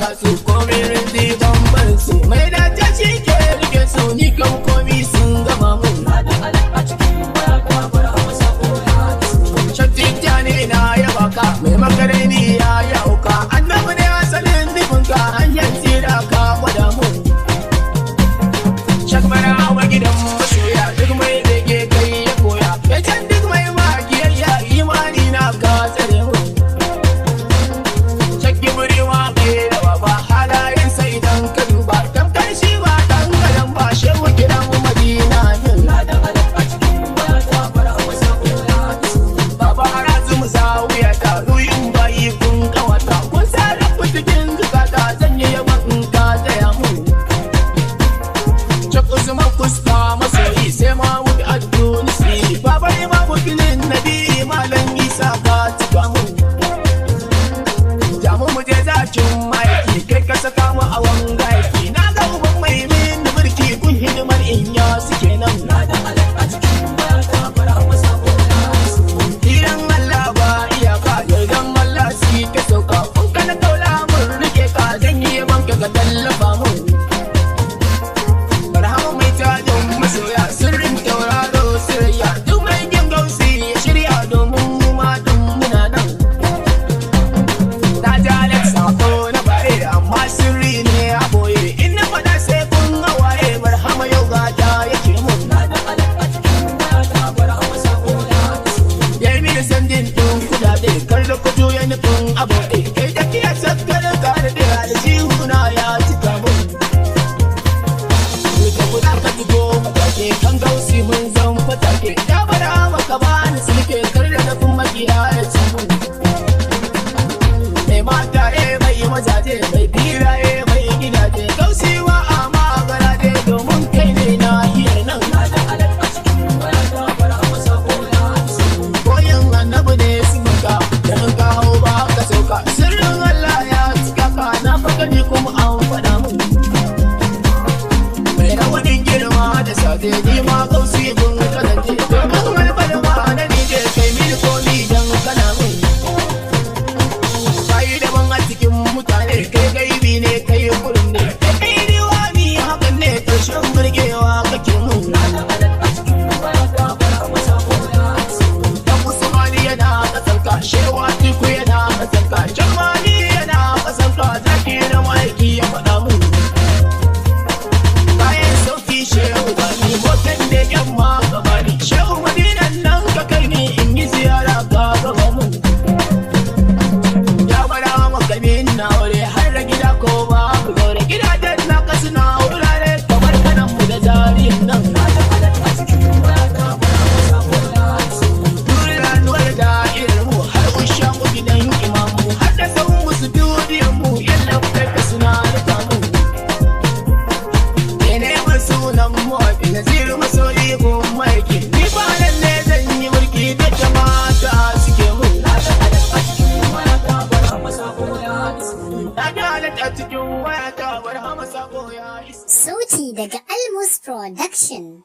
ga su komai rinzi bamban su mai dace shi ke rike su ni kan komi sun gama mun shakka ne na ya baka mai makarani ya yauka annabi ne asalin nufinka hanyar tsira ka gwada mun shakmara wa gidan masoya duk mai bege kai ya koya ya can duk mai magiyayya imani na ka tsare mun shakki burewa bai da baba halayen sai idan ka duba tamkar shi ba dan gadan ba shehu gidan madina min baba harazu mu zawiya ta ruyin bayi kun kawata kun sarrafa cikin zukata zan yi yawan in ka tsaya mun Usman kusta masoyi sai ma wuce addunisi babar ma wakilin nabi malam isa ka cika mun jamu mu je zakin maiki kai ka saka mu a wanga yaki na ga uban mai min mulki kun hidimar in ya suke nan idan Allah ba iyaka yardan Allah si ka sauka kun kana kaula mun rike ka zan yi banka ka tallafa mun masoya sirrin tauraro sirriya duk mai yin gausi ya shirya domin mu ma din muna nan na jalar sako na bare amma sirri ne a boye in na faɗa sai kun hawaye barhama yau gata yake mun ya yi mini sandin ɗin kudade kar da kudu ya nufin aboɗe kai da kiyar sakar kare da aljihuna ya cika mun kan gausi mun zan fatake ya bara maka bani silke kar da nufin makiya ya ci mun mai mata mai mazaje mai biraye mai gidaje gausi wa amma garaje domin kai ne na hiyar nan koyin annabi ne su muka da in ka hau ba ka sauka sirrin Allah ya cika ka na faka ni kuma an faɗa mun mai rawanin girma da safe ni ma gausi kun kalance domin albarma na ni je kai mini komi dan kana mun kai daban a cikin mutane kai gaibi ne kai kurum ne kai diwani hakan ne karshen burgewa kake mun dan usmani yana kasanka shewa tiku yana kasanka jamani yana kasanka zaki na maiki ya faɗa mun shehu bani motan da yamma gabani shehu madinan nan ka kai ni in yi ziyara ka gaba mun ya bara maka min na wuri har da gida ko ba ku gaure gidajen na kasu na wurare kamar kanan mu da zariyan nan turanuwar da irin mu har ushan mu gidan imamu har da san musu duniyan mu yalla kai ka suna da kamu sunan mawaƙi naziru masoyi gun maiki ni ba nan ne zan yi mulki da jama'a suke mun na ga halatta a cikin wayata bar hama sako ya isa sauti daga Almus Production.